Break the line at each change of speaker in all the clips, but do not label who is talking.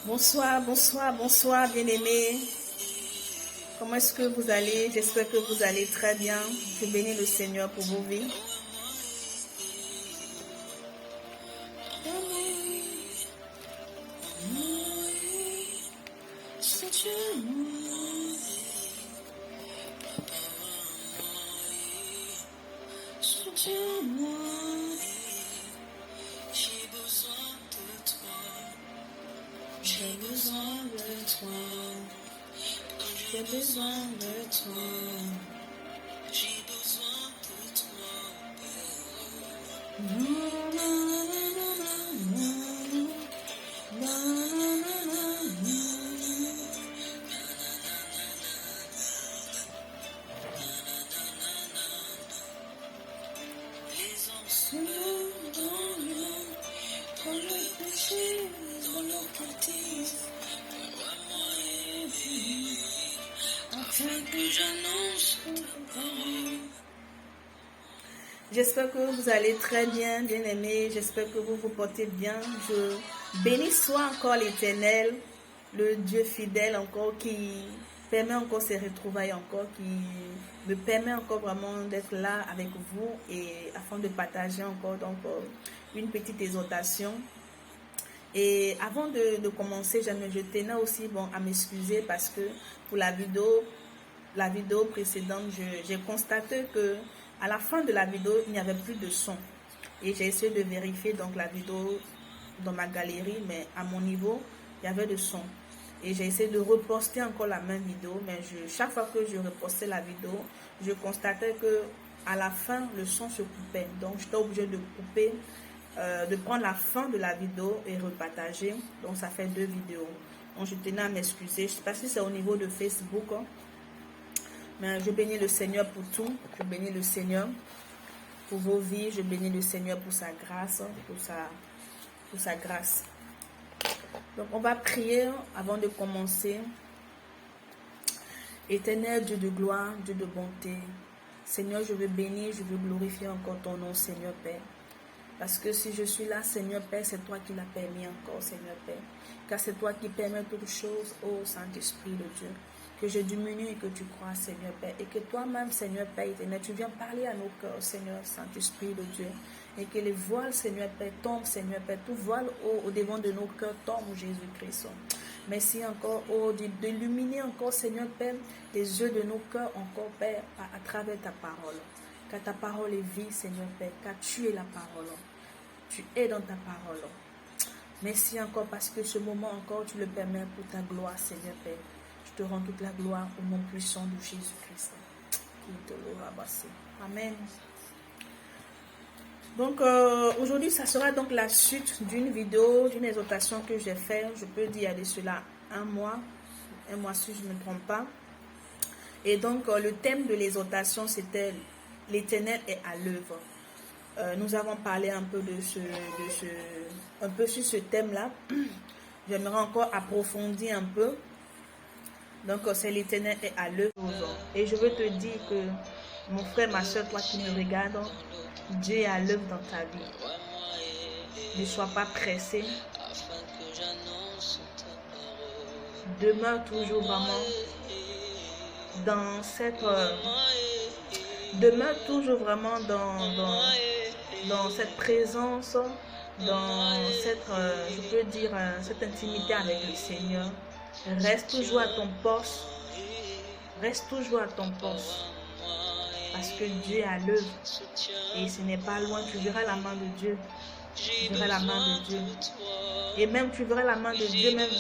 Bonsoir, bonsoir, bonsoir, bien-aimés. Comment est-ce que vous allez? J'espère que vous allez très bien. Je bénis le Seigneur pour vos vies.
J'ai besoin de toi, j'ai besoin de toi, j'ai besoin de toi. Les hommes sont dans l'eau, pour le péché, dans leur captive. Afin que j'annonce ta parole.
J'espère que vous allez très bien, bien-aimés. J'espère que vous vous portez bien. Je bénis soit encore l'Éternel, le Dieu fidèle encore qui permet encore ces retrouvailles encore, qui me permet encore vraiment d'être là avec vous et afin de partager encore donc une petite exhortation. Et avant de commencer, je tenais aussi à m'excuser parce que pour la vidéo précédente, j'ai constaté que à la fin de la vidéo, il n'y avait plus de son. Et j'ai essayé de vérifier donc la vidéo dans ma galerie, mais à mon niveau, il y avait de son. Et j'ai essayé de reposter encore la même vidéo, mais chaque fois que je repostais la vidéo, je constatais que à la fin, le son se coupait. Donc, j'étais obligée de couper, de prendre la fin de la vidéo et repartager. Donc, ça fait 2 vidéos. Donc, je tenais à m'excuser. Je ne sais pas si c'est au niveau de Facebook, hein. Mais je bénis le Seigneur pour tout. Je bénis le Seigneur pour vos vies. Je bénis le Seigneur pour sa grâce, pour sa grâce. Donc, on va prier avant de commencer. Éternel Dieu de gloire, Dieu de bonté. Seigneur, je veux bénir, je veux glorifier encore ton nom, Seigneur Père. Parce que si je suis là, Seigneur Père, c'est toi qui l'as permis encore, Seigneur Père. Car c'est toi qui permets toutes choses, ô Saint-Esprit de Dieu. Que je diminue et que tu crois, Seigneur Père. Et que toi-même, Seigneur Père éternel, tu viens parler à nos cœurs, Seigneur Saint-Esprit de Dieu. Et que les voiles, Seigneur Père, tombent, Seigneur Père. Tout voile au devant de nos cœurs tombe, Jésus-Christ. Merci encore, d'illuminer encore, Seigneur Père, les yeux de nos cœurs encore, Père, à travers ta parole. Car ta parole est vie, Seigneur Père. Car tu es la parole. Tu es dans ta parole. Merci encore parce que ce moment encore, tu le permets pour ta gloire, Seigneur Père. Je te rends toute la gloire au nom puissant de Jésus-Christ. Amen. Donc, aujourd'hui, ça sera donc la suite d'une vidéo, d'une exhortation que j'ai faite. Je peux dire de cela un mois si je ne me trompe pas. Et donc, le thème de l'exhortation, c'était « L'Éternel est à l'œuvre ». Nous avons parlé un peu un peu sur ce thème-là. J'aimerais encore approfondir un peu. Donc, c'est l'Éternel est à l'œuvre. Et je veux te dire que, mon frère, ma soeur, toi qui me regardes, Dieu est à l'œuvre dans ta vie. Ne sois pas pressé. Demeure toujours vraiment dans cette... demeure toujours vraiment dans cette présence, dans cette, je peux dire, cette intimité avec le Seigneur. Reste toujours à ton poste. Reste toujours à ton poste. Parce que Dieu est à l'œuvre. Et ce n'est pas loin. Tu verras la main de Dieu. Tu verras la main de Dieu. Et même tu verras la main de Dieu même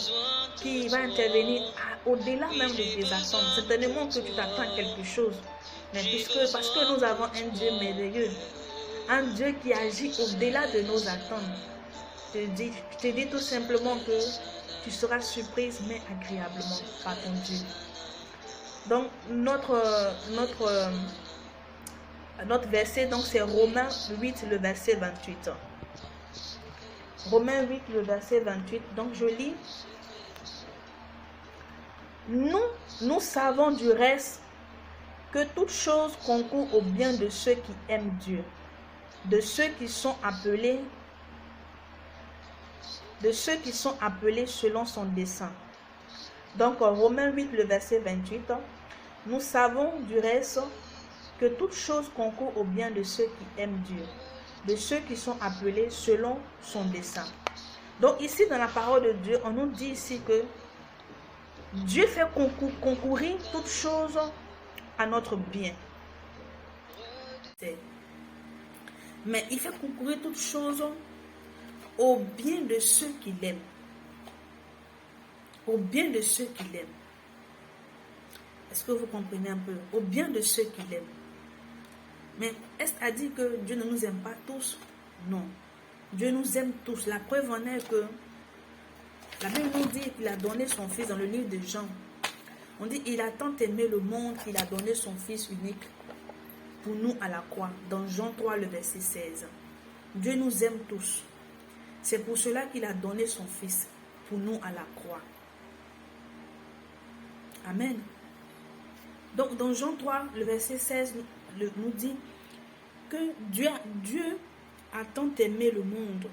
qui va intervenir au-delà même de tes attentes. Certainement que tu t'attends à quelque chose. Mais parce que nous avons un Dieu merveilleux. Un Dieu qui agit au-delà de nos attentes. Je te dis tout simplement que tu seras surprise mais agréablement par ton Dieu. Donc notre verset, donc c'est Romains 8, le verset 28. Romains 8, le verset 28. Donc je lis. Nous savons du reste que toute chose concourt au bien de ceux qui aiment Dieu, de ceux qui sont appelés de ceux qui sont appelés selon son dessein. Donc, en Romains 8, le verset 28, nous savons du reste que toute chose concourt au bien de ceux qui aiment Dieu, de ceux qui sont appelés selon son dessein. Donc ici, dans la parole de Dieu, on nous dit ici que Dieu fait concourir toutes choses à notre bien. Mais il fait concourir toutes choses au bien de ceux qui l'aiment. Au bien de ceux qui l'aiment. Est-ce que vous comprenez un peu? Au bien de ceux qui l'aiment. Mais est-ce à dire que Dieu ne nous aime pas tous? Non. Dieu nous aime tous. La preuve en est que la Bible nous dit qu'il a donné son Fils dans le livre de Jean. On dit il a tant aimé le monde qu'il a donné son Fils unique pour nous à la croix. Dans Jean 3, le verset 16. Dieu nous aime tous. C'est pour cela qu'il a donné son Fils pour nous à la croix. Amen. Donc dans Jean 3, le verset 16 nous dit que Dieu a tant aimé le monde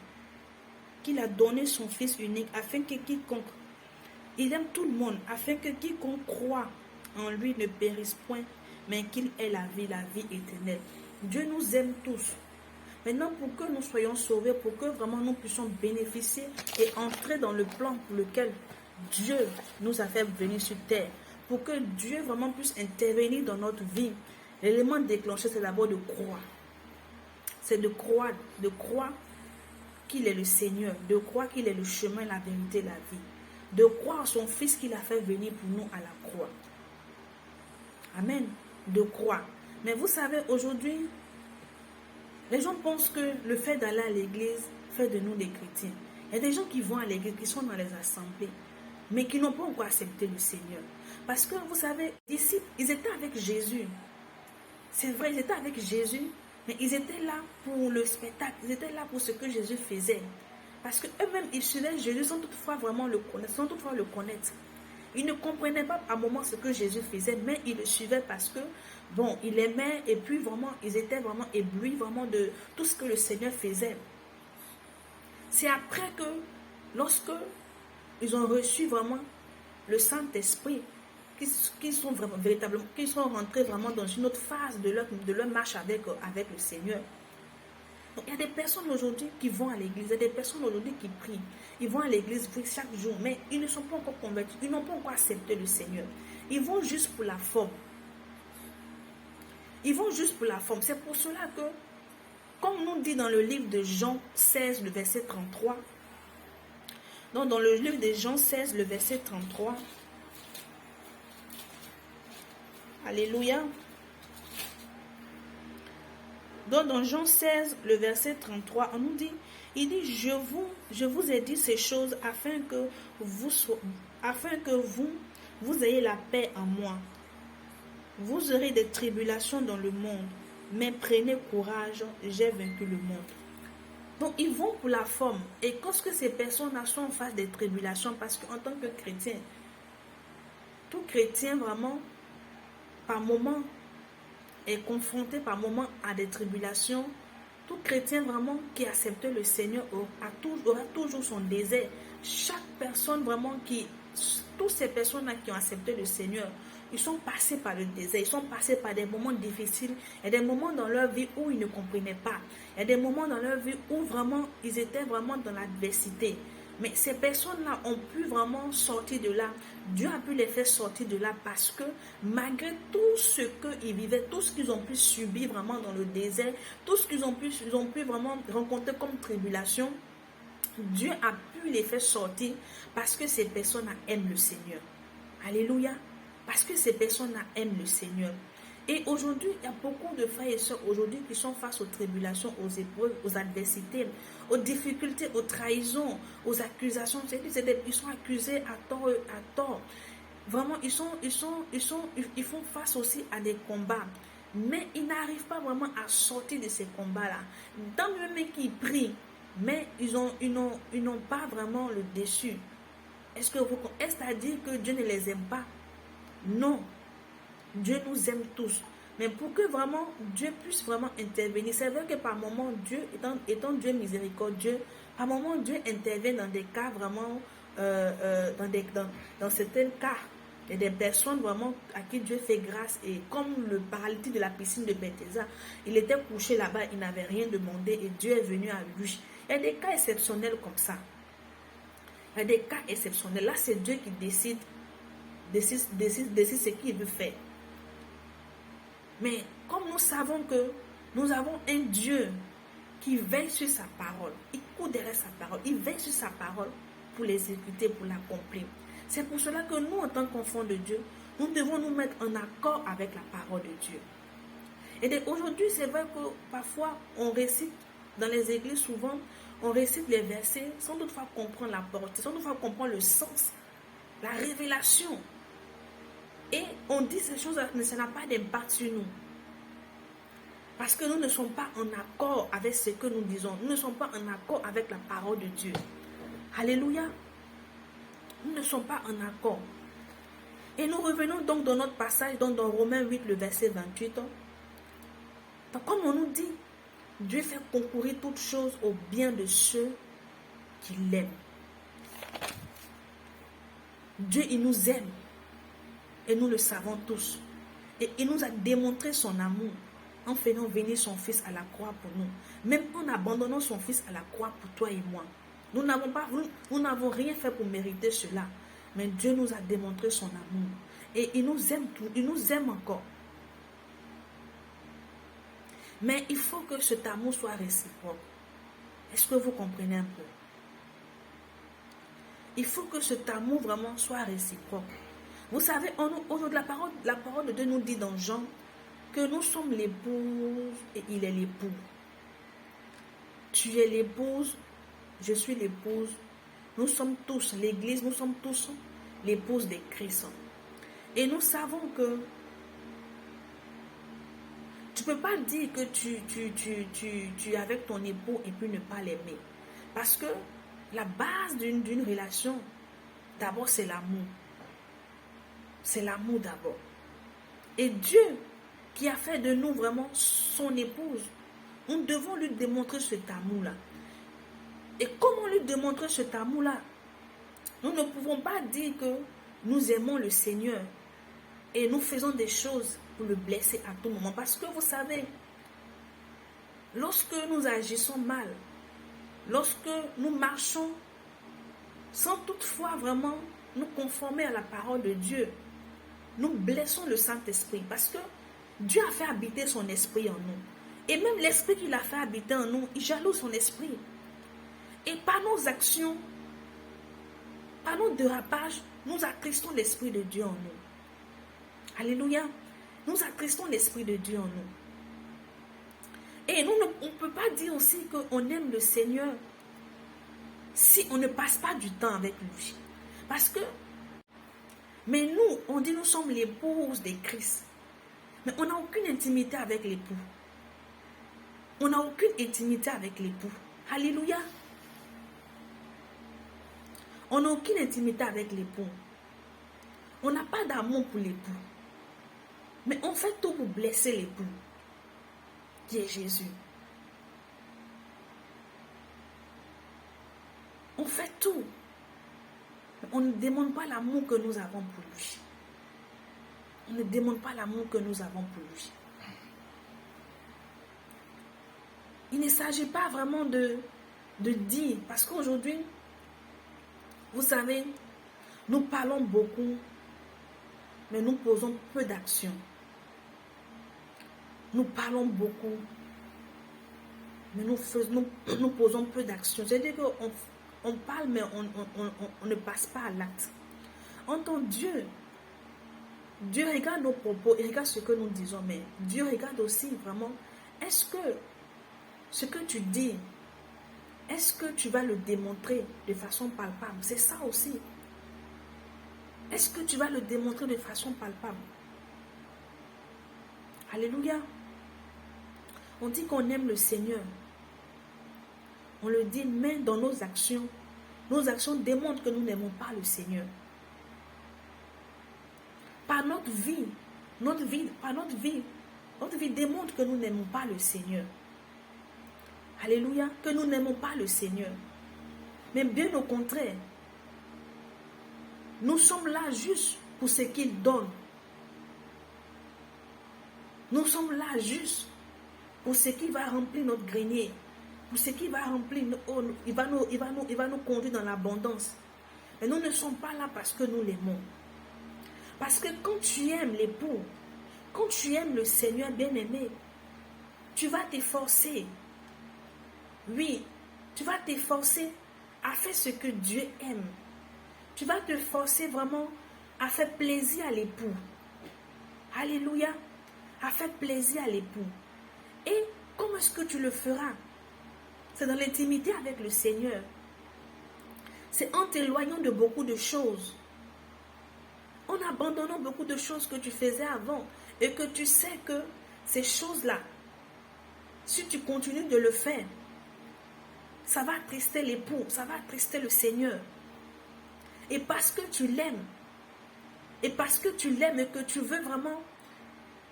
qu'il a donné son Fils unique afin que quiconque, il aime tout le monde, afin que quiconque croit en lui ne périsse point, mais qu'il ait la vie éternelle. Dieu nous aime tous. Maintenant, pour que nous soyons sauvés, pour que vraiment nous puissions bénéficier et entrer dans le plan pour lequel Dieu nous a fait venir sur terre, pour que Dieu vraiment puisse intervenir dans notre vie, l'élément déclenché, c'est d'abord de croire. C'est de croire qu'il est le Seigneur, de croire qu'il est le chemin, la vérité, la vie, de croire en son Fils qu'il a fait venir pour nous à la croix. Amen. De croire. Mais vous savez, aujourd'hui, les gens pensent que le fait d'aller à l'église fait de nous des chrétiens. Il y a des gens qui vont à l'église, qui sont dans les assemblées, mais qui n'ont pas encore accepté le Seigneur. Parce que vous savez, les disciples, ils étaient avec Jésus. C'est vrai, ils étaient avec Jésus, mais ils étaient là pour le spectacle, ils étaient là pour ce que Jésus faisait. Parce qu'eux-mêmes, ils suivaient Jésus sans toutefois vraiment le connaître, Ils ne comprenaient pas à un moment ce que Jésus faisait, mais ils le suivaient parce que, bon, ils l'aimaient et puis vraiment, ils étaient vraiment éblouis vraiment de tout ce que le Seigneur faisait. C'est après que, lorsque ils ont reçu vraiment le Saint-Esprit, qu'ils sont vraiment, véritablement, qu'ils sont rentrés vraiment dans une autre phase de leur marche avec le Seigneur. Donc, il y a des personnes aujourd'hui qui vont à l'église, il y a des personnes aujourd'hui qui prient. Ils vont à l'église chaque jour, mais ils ne sont pas encore convertis, ils n'ont pas encore accepté le Seigneur. Ils vont juste pour la forme. Ils vont juste pour la forme. C'est pour cela que, comme nous dit dans le livre de Jean 16, le verset 33, donc dans le livre de Jean 16, le verset 33, alléluia. Donc dans Jean 16, le verset 33, on nous dit, il dit, je vous ai dit ces choses afin que vous ayez la paix en moi. Vous aurez des tribulations dans le monde, mais prenez courage, j'ai vaincu le monde. Donc ils vont pour la forme. Et lorsque ces personnes-là sont en face des tribulations, parce qu'en tant que chrétien, tout chrétien vraiment, par moment, est confronté par moment à des tribulations. Tout chrétien vraiment qui accepte le Seigneur aura toujours son désert. Chaque personne vraiment toutes ces personnes-là qui ont accepté le Seigneur, ils sont passés par le désert, ils sont passés par des moments difficiles. Il y a des moments dans leur vie où ils ne comprenaient pas. Il y a des moments dans leur vie où vraiment ils étaient vraiment dans l'adversité. Mais ces personnes-là ont pu vraiment sortir de là. Dieu a pu les faire sortir de là parce que malgré tout ce qu'ils vivaient, tout ce qu'ils ont pu subir vraiment dans le désert, tout ce qu'ils ont pu vraiment rencontrer comme tribulation, Dieu a pu les faire sortir parce que ces personnes-là aiment le Seigneur. Alléluia. Parce que ces personnes-là aiment le Seigneur. Et aujourd'hui, il y a beaucoup de frères et sœurs aujourd'hui qui sont face aux tribulations, aux épreuves, aux adversités, aux difficultés, aux trahisons, aux accusations. Ils sont accusés à tort. Vraiment, ils font face aussi à des combats. Mais ils n'arrivent pas vraiment à sortir de ces combats-là. Tant même qu'ils prient, mais ils n'ont pas vraiment le déçu. Est-ce à dire que Dieu ne les aime pas? Non. Dieu nous aime tous. Mais pour que vraiment Dieu puisse vraiment intervenir, c'est vrai que par moments, Dieu, étant Dieu miséricordieux, Par moments, Dieu intervient dans des cas vraiment, dans certains cas. Il y a des personnes vraiment à qui Dieu fait grâce. Et comme le paralytique de la piscine de Bethesda, il était couché là-bas, il n'avait rien demandé et Dieu est venu à lui. Il y a des cas exceptionnels comme ça. Il y a des cas exceptionnels. Là, c'est Dieu qui décide ce qu'il veut faire. Mais comme nous savons que nous avons un Dieu qui veille sur sa parole, il court derrière sa parole, il veille sur sa parole pour l'exécuter, pour l'accomplir. C'est pour cela que nous, en tant qu'enfants de Dieu, nous devons nous mettre en accord avec la parole de Dieu. Et aujourd'hui, c'est vrai que parfois, on récite dans les églises, souvent, on récite les versets sans toutefois comprendre la portée, sans toutefois comprendre le sens, la révélation. Et on dit ces choses, mais ça n'a pas d'impact sur nous. Parce que nous ne sommes pas en accord avec ce que nous disons. Nous ne sommes pas en accord avec la parole de Dieu. Alléluia. Nous ne sommes pas en accord. Et nous revenons donc dans notre passage, donc dans Romains 8, le verset 28. Donc comme on nous dit, Dieu fait concourir toutes choses au bien de ceux qui l'aiment. Dieu, il nous aime. Et nous le savons tous. Et il nous a démontré son amour en faisant venir son fils à la croix pour nous. Même en abandonnant son fils à la croix pour toi et moi. Nous n'avons rien fait pour mériter cela. Mais Dieu nous a démontré son amour. Et il nous aime tout. Il nous aime encore. Mais il faut que cet amour soit réciproque. Est-ce que vous comprenez un peu? Il faut que cet amour vraiment soit réciproque. Vous savez, la parole de Dieu nous dit dans Jean que nous sommes l'épouse et il est l'époux. Tu es l'épouse, je suis l'épouse. Nous sommes tous, l'Église, nous sommes tous l'épouse de Christ. Et nous savons que tu ne peux pas dire que tu es avec ton époux et puis ne pas l'aimer. Parce que la base d'une relation, d'abord c'est l'amour. C'est l'amour d'abord. Et Dieu qui a fait de nous vraiment son épouse, nous devons lui démontrer cet amour-là. Et comment lui démontrer cet amour-là? Nous ne pouvons pas dire que nous aimons le Seigneur et nous faisons des choses pour le blesser à tout moment. Parce que vous savez, lorsque nous agissons mal, lorsque nous marchons sans toutefois vraiment nous conformer à la parole de Dieu, nous blessons le Saint-Esprit. Parce que Dieu a fait habiter son esprit en nous. Et même l'esprit qu'il a fait habiter en nous, il jalouse son esprit. Et par nos actions, par nos dérapages, nous attristons l'esprit de Dieu en nous. Alléluia. Nous attristons l'esprit de Dieu en nous. Et nous, on ne peut pas dire aussi qu'on aime le Seigneur si on ne passe pas du temps avec lui. Parce que, mais nous, on dit nous sommes l'épouse de Christ. Mais on n'a aucune intimité avec l'époux. On n'a aucune intimité avec l'époux. Alléluia. On n'a aucune intimité avec l'époux. On n'a pas d'amour pour l'époux. Mais on fait tout pour blesser l'époux, qui est Jésus. On fait tout. Mais on ne demande pas l'amour que nous avons pour lui. On ne demande pas l'amour que nous avons pour lui. Il ne s'agit pas vraiment de dire, parce qu'aujourd'hui, vous savez, nous parlons beaucoup, mais nous posons peu d'actions. Nous parlons beaucoup, mais nous posons peu d'actions. C'est-à-dire qu'on parle, mais on ne passe pas à l'acte. En tant que Dieu regarde nos propos, il regarde ce que nous disons, mais Dieu regarde aussi vraiment, est-ce que ce que tu dis, est-ce que tu vas le démontrer de façon palpable? C'est ça aussi. Est-ce que tu vas le démontrer de façon palpable? Alléluia. On dit qu'on aime le Seigneur. On le dit, mais dans nos actions démontrent que nous n'aimons pas le Seigneur. Par notre vie démontre que nous n'aimons pas le Seigneur. Alléluia, que nous n'aimons pas le Seigneur. Mais bien au contraire, nous sommes là juste pour ce qu'il donne. Nous sommes là juste pour ce qui va remplir notre grenier, pour ce qui va remplir, il va nous conduire dans l'abondance. Mais nous ne sommes pas là parce que nous l'aimons. Parce que quand tu aimes l'époux, quand tu aimes le Seigneur bien-aimé, tu vas t'efforcer. Oui, tu vas t'efforcer à faire ce que Dieu aime. Tu vas te forcer vraiment à faire plaisir à l'époux. Alléluia. À faire plaisir à l'époux. Et comment est-ce que tu le feras? C'est dans l'intimité avec le Seigneur. C'est en t'éloignant de beaucoup de choses. En abandonnant beaucoup de choses que tu faisais avant. Et que tu sais que ces choses-là, si tu continues de le faire, ça va attrister l'époux, ça va attrister le Seigneur. Et parce que tu l'aimes, et parce que tu l'aimes et que tu veux vraiment,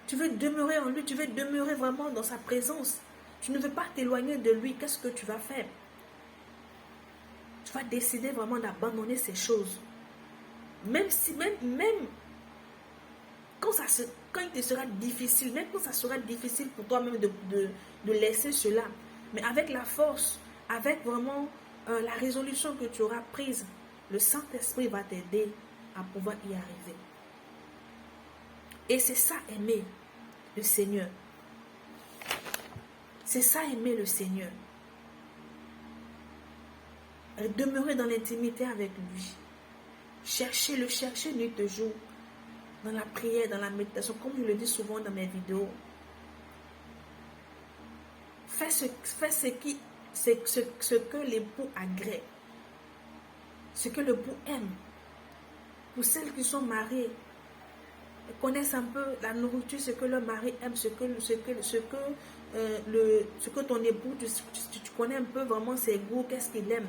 tu veux demeurer en lui, tu veux demeurer vraiment dans sa présence, tu ne veux pas t'éloigner de lui, qu'est-ce que tu vas faire? Tu vas décider vraiment d'abandonner ces choses. Même si, même quand il te sera difficile, même quand ça sera difficile pour toi-même de laisser cela, mais avec la force, avec vraiment la résolution que tu auras prise, le Saint-Esprit va t'aider à pouvoir y arriver. Et c'est ça aimer le Seigneur. C'est ça aimer le Seigneur. Demeurer dans l'intimité avec lui. Le chercher nuit et jour. Dans la prière, dans la méditation, comme je le dis souvent dans mes vidéos. Fais ce que l'époux agrée. Ce que l'époux aime. Pour celles qui sont mariées, connaissent un peu la nourriture, ce que leur mari aime, ce que ton époux, tu connais un peu vraiment ses goûts, qu'est-ce qu'il aime.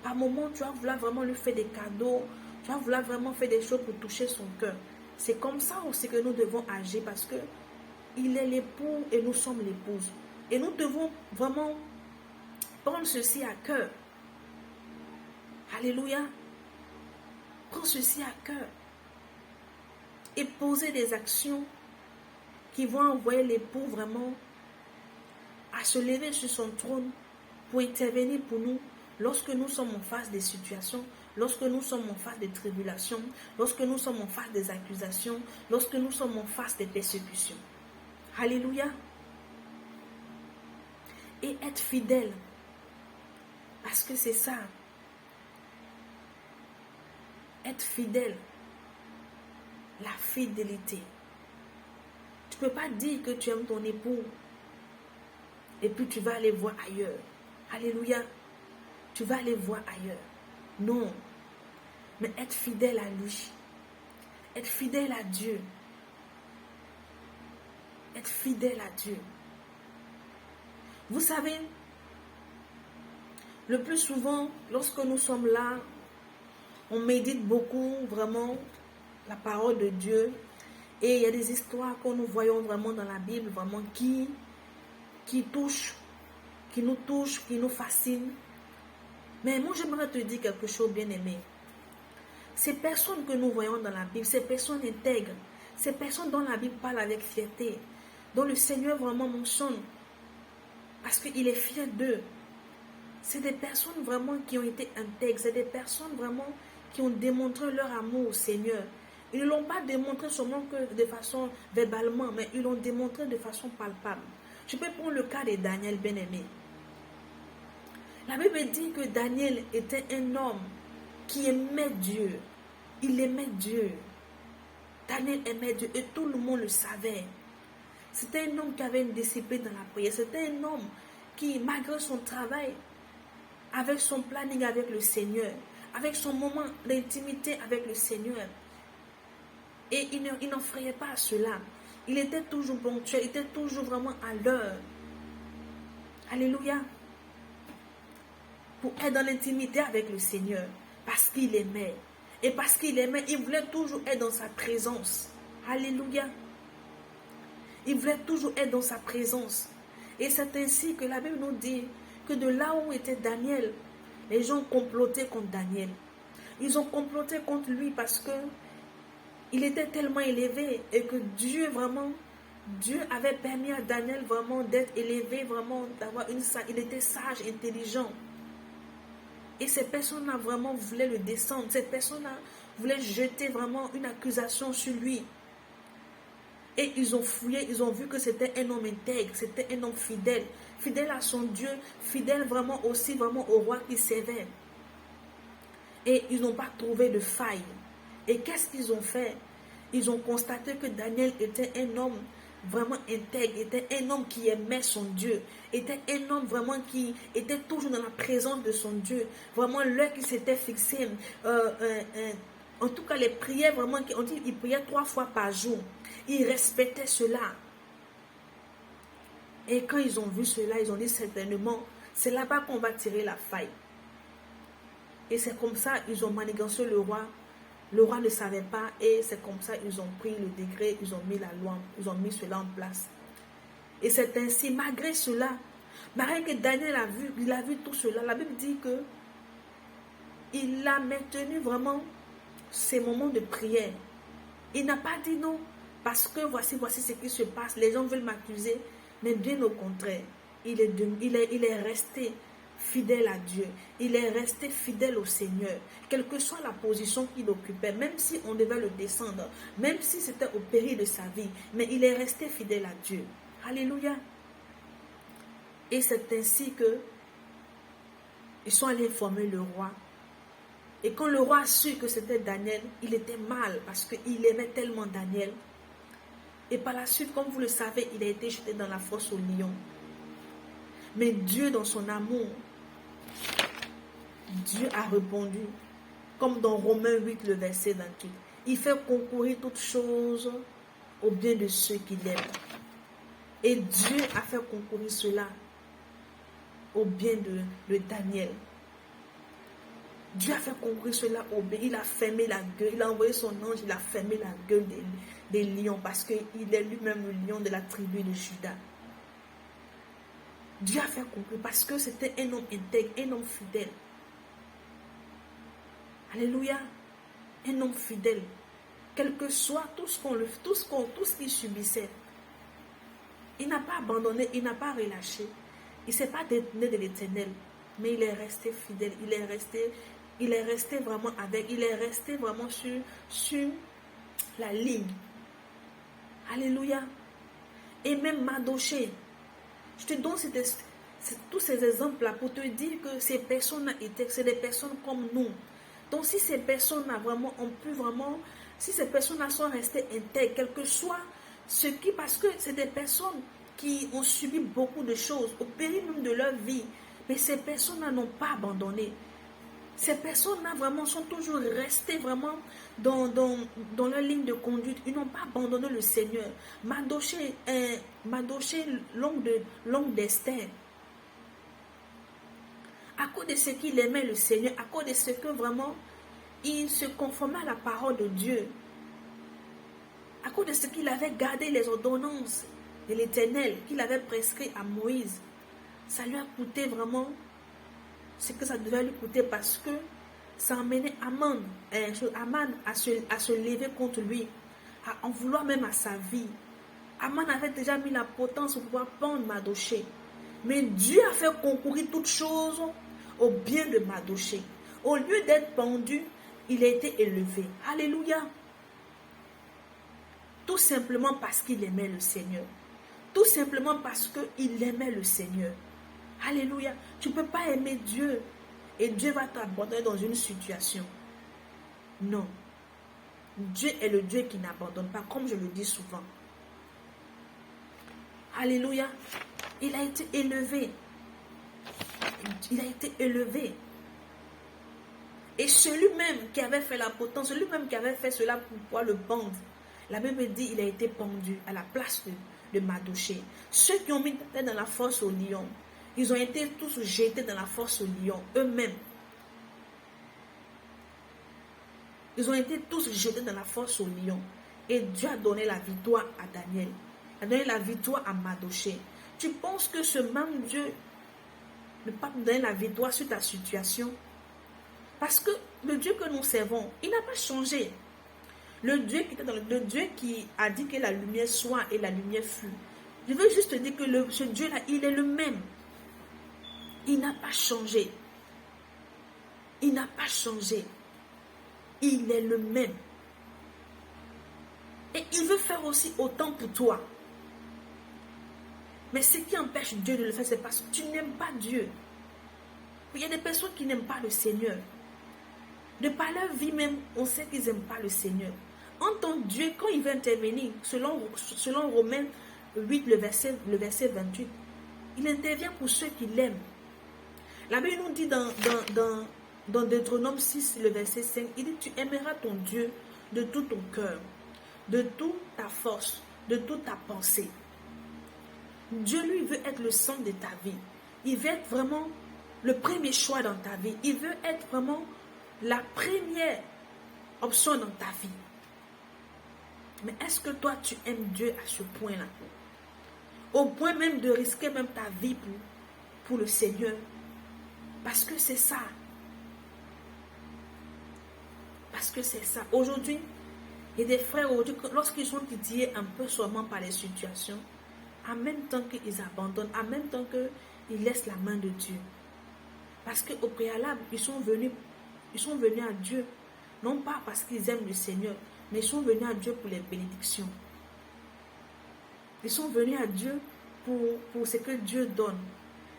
Par moment, tu vas vouloir vraiment lui faire des cadeaux, tu vas vouloir vraiment faire des choses pour toucher son cœur. C'est comme ça aussi que nous devons agir parce que il est l'époux et nous sommes l'épouse. Et nous devons vraiment prendre ceci à cœur. Alléluia. Prends ceci à cœur. Et poser des actions qui vont envoyer l'époux vraiment à se lever sur son trône pour intervenir pour nous lorsque nous sommes en face des situations, lorsque nous sommes en face des tribulations, lorsque nous sommes en face des accusations, lorsque nous sommes en face des persécutions. Alléluia. Et être fidèle. Parce que c'est ça. Être fidèle. La fidélité. Tu ne peux pas dire que tu aimes ton époux et puis tu vas aller voir ailleurs. Alléluia. Tu vas aller voir ailleurs. Non. Mais être fidèle à lui. Être fidèle à Dieu. Être fidèle à Dieu. Vous savez, le plus souvent, lorsque nous sommes là, on médite beaucoup, vraiment, la parole de Dieu. Et il y a des histoires que nous voyons vraiment dans la Bible, vraiment qui touchent, qui nous touchent, qui nous fascinent. Mais moi, j'aimerais te dire quelque chose, bien-aimé. Ces personnes que nous voyons dans la Bible, ces personnes intègres, ces personnes dont la Bible parle avec fierté, dont le Seigneur vraiment mentionne, parce qu'il est fier d'eux. C'est des personnes vraiment qui ont été intègres, c'est des personnes vraiment qui ont démontré leur amour au Seigneur. Ils ne l'ont pas démontré seulement que de façon verbalement, mais ils l'ont démontré de façon palpable. Je peux prendre le cas de Daniel, bien-aimé. La Bible dit que Daniel était un homme qui aimait Dieu. Il aimait Dieu. Daniel aimait Dieu et tout le monde le savait. C'était un homme qui avait une discipline dans la prière. C'était un homme qui, malgré son travail, avec son planning avec le Seigneur, avec son moment d'intimité avec le Seigneur, et il n'en frayait pas à cela. Il était toujours ponctuel, il était toujours vraiment à l'heure. Alléluia. Pour être dans l'intimité avec le Seigneur, parce qu'il aimait. Et parce qu'il aimait, il voulait toujours être dans sa présence. Alléluia. Il voulait toujours être dans sa présence. Et c'est ainsi que la Bible nous dit que de là où était Daniel, Les gens complotaient contre Daniel. Ils ont comploté contre lui parce que il était tellement élevé et que Dieu avait permis à Daniel vraiment d'être élevé, vraiment d'avoir il était sage, intelligent. Et ces personnes-là vraiment voulaient le descendre. Ces personnes-là voulaient jeter vraiment une accusation sur lui. Et ils ont fouillé, ils ont vu que c'était un homme intègre, c'était un homme fidèle. Fidèle à son Dieu, fidèle vraiment aussi vraiment au roi qui servait. Et ils n'ont pas trouvé de faille. Et qu'est-ce qu'ils ont fait? Ils ont constaté que Daniel était un homme vraiment intègre, était un homme qui aimait son Dieu, était un homme vraiment qui était toujours dans la présence de son Dieu. Vraiment l'heure qu'il s'était fixé, en tout cas les prières vraiment, on dit il priait 3 fois par jour. Il respectait cela. Et quand ils ont vu cela, ils ont dit certainement, c'est là-bas qu'on va tirer la faille. Et c'est comme ça, ils ont manigancé le roi. Le roi ne savait pas et c'est comme ça ils ont pris le décret, ils ont mis la loi, ils ont mis cela en place. Et c'est ainsi, malgré cela, malgré que Daniel il a vu tout cela, la Bible dit que il a maintenu vraiment ces moments de prière. Il n'a pas dit non, parce que voici ce qui se passe, les gens veulent m'accuser, mais bien au contraire, il est resté fidèle à Dieu, il est resté fidèle au Seigneur, quelle que soit la position qu'il occupait, même si on devait le descendre, même si c'était au péril de sa vie, mais il est resté fidèle à Dieu. Alléluia. Et c'est ainsi que ils sont allés informer le roi. Et quand le roi a su que c'était Daniel, il était mal parce qu'il aimait tellement Daniel. Et par la suite, comme vous le savez, il a été jeté dans la fosse aux lions. Mais Dieu, dans son amour, Dieu a répondu, comme dans Romains 8, le verset 28. Il fait concourir toutes choses au bien de ceux qui l'aiment. Et Dieu a fait concourir cela au bien de Daniel. Dieu a fait concourir cela au bien. Il a fermé la gueule. Il a envoyé son ange. Il a fermé la gueule des lions parce qu'il est lui-même le lion de la tribu de Juda. Dieu a fait concourir parce que c'était un homme intègre, un homme fidèle. Alléluia. Un homme fidèle. Quel que soit tout ce qu'il subissait. Il n'a pas abandonné, il n'a pas relâché. Il ne s'est pas détourné de l'Éternel. Mais il est resté fidèle. Il est resté vraiment avec. Il est resté vraiment sur la ligne. Alléluia. Et même Mardochée. Je te donne tous ces exemples-là pour te dire que ces personnes-là c'est des personnes comme nous. Donc si ces personnes-là vraiment ont pu vraiment, si ces personnes-là sont restées intègres, quel que soit ce qui, parce que c'est des personnes qui ont subi beaucoup de choses au péril même de leur vie, mais ces personnes-là n'ont pas abandonné. Ces personnes-là vraiment sont toujours restées vraiment dans leur ligne de conduite. Ils n'ont pas abandonné le Seigneur. Mardochée, longue destin. À cause de ce qu'il aimait le Seigneur, à cause de ce que vraiment il se conformait à la parole de Dieu, à cause de ce qu'il avait gardé les ordonnances de l'Éternel qu'il avait prescrit à Moïse, ça lui a coûté vraiment ce que ça devait lui coûter parce que ça emmenait Aman à se lever contre lui, à en vouloir même à sa vie. Aman avait déjà mis la potence pour pouvoir pendre Mardochée. Mais Dieu a fait concourir toutes choses au bien de Mardochée. Au lieu d'être pendu, il a été élevé. Alléluia. Tout simplement parce qu'il aimait le Seigneur. Tout simplement parce qu'il aimait le Seigneur. Alléluia. Tu ne peux pas aimer Dieu et Dieu va t'abandonner dans une situation. Non. Dieu est le Dieu qui n'abandonne pas, comme je le dis souvent. Alléluia. Il a été élevé. Il a été élevé. Et celui-même qui avait fait la potence, celui-même qui avait fait cela pour pouvoir le pendre, la Bible dit il a été pendu à la place de Mardochée. Ceux qui ont mis dans la fosse au lion, ils ont été tous jetés dans la fosse au lion, eux-mêmes. Ils ont été tous jetés dans la fosse au lion. Et Dieu a donné la victoire à Daniel. Il a donné la victoire à Mardochée. Tu penses que ce même Dieu ne pas te donner la victoire sur ta situation. Parce que le Dieu que nous servons, il n'a pas changé. Le Dieu qui a dit que la lumière soit et la lumière fut. Je veux juste te dire que ce Dieu-là, il est le même. Il n'a pas changé. Il n'a pas changé. Il est le même. Et il veut faire aussi autant pour toi. Mais ce qui empêche Dieu de le faire, c'est parce que tu n'aimes pas Dieu. Il y a des personnes qui n'aiment pas le Seigneur. De par leur vie même, on sait qu'ils n'aiment pas le Seigneur. Entends Dieu, quand il veut intervenir, selon Romains 8, le verset 28, il intervient pour ceux qui l'aiment. La Bible nous dit dans Deutéronome 6, le verset 5, il dit, tu aimeras ton Dieu de tout ton cœur, de toute ta force, de toute ta pensée. Dieu, lui, veut être le centre de ta vie. Il veut être vraiment le premier choix dans ta vie. Il veut être vraiment la première option dans ta vie. Mais est-ce que toi, tu aimes Dieu à ce point-là? Au point même de risquer même ta vie pour le Seigneur. Parce que c'est ça. Parce que c'est ça. Aujourd'hui, il y a des frères, lorsqu'ils sont titillés un peu seulement par les situations, en même temps qu'ils abandonnent, en même temps qu'ils laissent la main de Dieu. Parce qu'au préalable, ils sont venus à Dieu, non pas parce qu'ils aiment le Seigneur, mais ils sont venus à Dieu pour les bénédictions. Ils sont venus à Dieu pour ce que Dieu donne.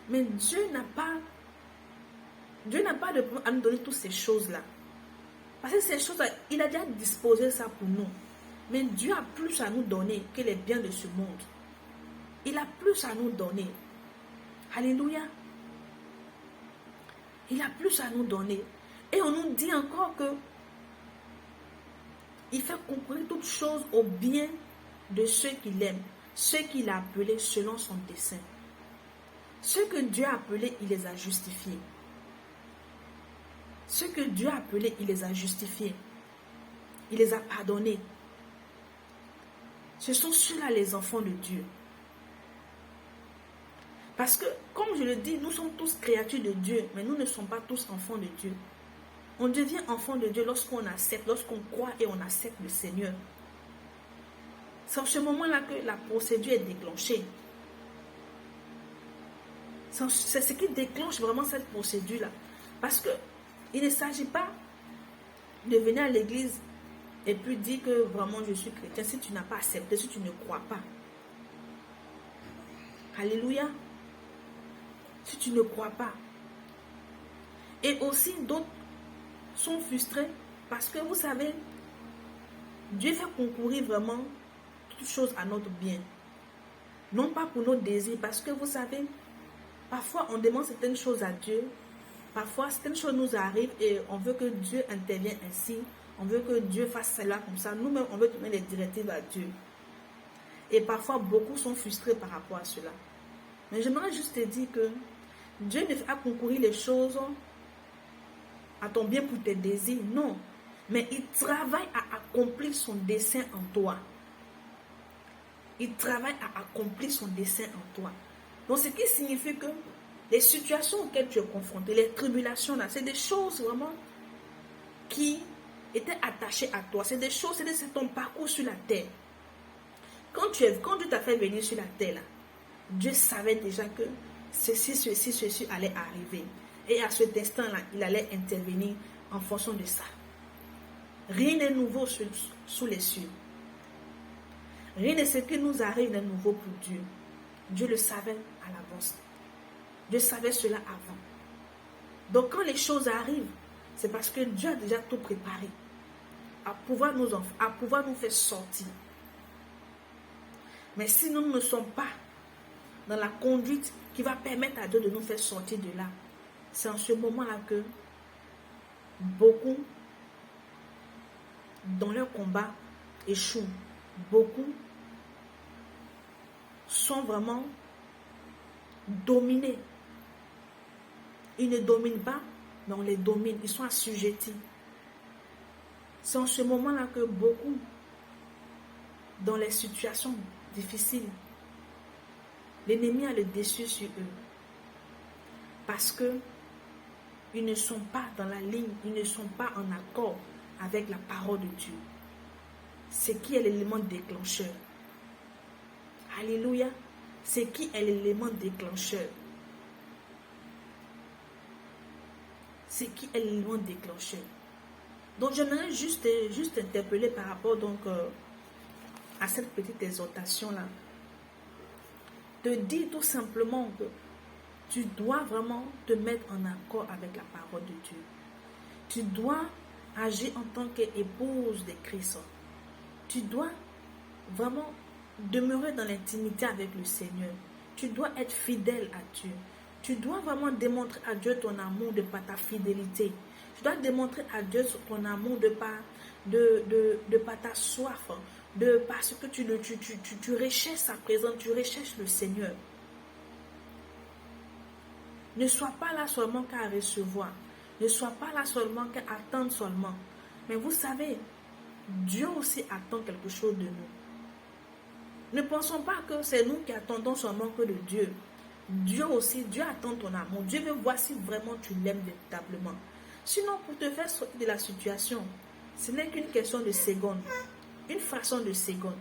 Mais Dieu n'a pas de problème à nous donner toutes ces choses-là. Parce que ces choses-là, il a déjà disposé ça pour nous. Mais Dieu a plus à nous donner que les biens de ce monde. Il a plus à nous donner. Alléluia. Il a plus à nous donner. Et on nous dit encore que il fait concourir toutes choses au bien de ceux qu'il aime, ceux qu'il a appelés selon son dessein. Ceux que Dieu a appelés, il les a justifiés. Ceux que Dieu a appelés, il les a justifiés. Il les a pardonnés. Ce sont ceux-là les enfants de Dieu. Parce que, comme je le dis, nous sommes tous créatures de Dieu, mais nous ne sommes pas tous enfants de Dieu. On devient enfant de Dieu lorsqu'on accepte, lorsqu'on croit et on accepte le Seigneur. C'est en ce moment-là que la procédure est déclenchée. C'est ce qui déclenche vraiment cette procédure-là. Parce que il ne s'agit pas de venir à l'église et puis dire que vraiment je suis chrétien si tu n'as pas accepté, si tu ne crois pas. Alléluia. Si tu ne crois pas. Et aussi d'autres sont frustrés parce que vous savez, Dieu fait concourir vraiment toutes choses à notre bien. Non pas pour nos désirs, parce que vous savez, parfois on demande certaines choses à Dieu, parfois certaines choses nous arrivent et on veut que Dieu intervienne ainsi, on veut que Dieu fasse cela comme ça, nous-mêmes on veut donner les directives à Dieu. Et parfois beaucoup sont frustrés par rapport à cela. Mais j'aimerais juste te dire que Dieu ne fait pas concourir les choses à ton bien pour tes désirs, non. Mais il travaille à accomplir son dessein en toi. Il travaille à accomplir son dessein en toi. Donc ce qui signifie que les situations auxquelles tu es confronté, les tribulations là, c'est des choses vraiment qui étaient attachées à toi. C'est des choses, c'est ton parcours sur la terre. Quand Dieu t'a fait venir sur la terre là, Dieu savait déjà que ceci allait arriver. Et à cet instant-là, il allait intervenir en fonction de ça. Rien n'est nouveau sous les cieux. Rien de ce qui nous arrive n'est nouveau pour Dieu. Dieu le savait à l'avance. Dieu savait cela avant. Donc quand les choses arrivent, c'est parce que Dieu a déjà tout préparé à pouvoir nous faire sortir. Mais si nous ne sommes pas dans la conduite qui va permettre à Dieu de nous faire sortir de là, c'est en ce moment-là que beaucoup, dans leur combat, échouent. Beaucoup sont vraiment dominés. Ils ne dominent pas, mais on les domine. Ils sont assujettis. C'est en ce moment-là que beaucoup, dans les situations difficiles, l'ennemi a le dessus sur eux. Parce que ils ne sont pas dans la ligne, ils ne sont pas en accord avec la parole de Dieu. C'est qui est l'élément déclencheur? Alléluia. C'est qui est l'élément déclencheur? C'est qui est l'élément déclencheur? Donc, j'aimerais juste interpeller par rapport donc à cette petite exhortation-là. Te dire tout simplement que tu dois vraiment te mettre en accord avec la parole de Dieu. Tu dois agir en tant qu'épouse de Christ. Tu dois vraiment demeurer dans l'intimité avec le Seigneur. Tu dois être fidèle à Dieu. Tu dois vraiment démontrer à Dieu ton amour de par ta fidélité. Tu dois démontrer à Dieu ton amour de par ta soif, parce que tu recherches sa présence, tu recherches le Seigneur. Ne sois pas là seulement qu'à recevoir. Ne sois pas là seulement qu'à attendre seulement. Mais vous savez, Dieu aussi attend quelque chose de nous. Ne pensons pas que c'est nous qui attendons seulement que de Dieu. Dieu aussi, Dieu attend ton amour. Dieu veut voir si vraiment tu l'aimes véritablement. Sinon, pour te faire sortir de la situation, ce n'est qu'une question de seconde. Une fraction de seconde.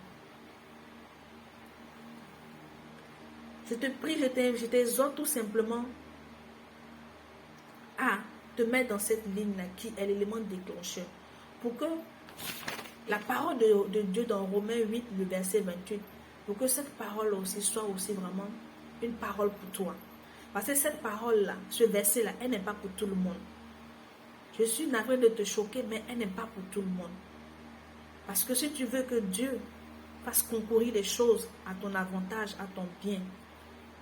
Je te prie, je t'exhorte tout simplement à te mettre dans cette ligne-là qui est l'élément déclencheur. Pour que la parole de Dieu dans Romains 8, le verset 28, pour que cette parole aussi soit aussi vraiment une parole pour toi. Parce que cette parole-là, ce verset-là, elle n'est pas pour tout le monde. Je suis navrée de te choquer, mais elle n'est pas pour tout le monde. Parce que si tu veux que Dieu fasse concourir les choses à ton avantage, à ton bien,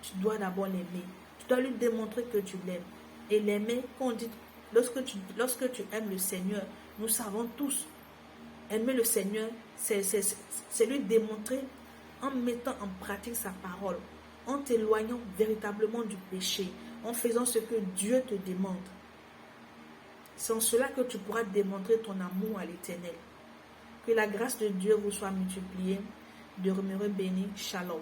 tu dois d'abord l'aimer. Tu dois lui démontrer que tu l'aimes. Et l'aimer, quand on dit, lorsque tu aimes le Seigneur, nous savons tous, aimer le Seigneur, c'est lui démontrer en mettant en pratique sa parole, en t'éloignant véritablement du péché, en faisant ce que Dieu te demande. C'est en cela que tu pourras démontrer ton amour à l'Éternel. Que la grâce de Dieu vous soit multipliée. De demeurer béni. Shalom.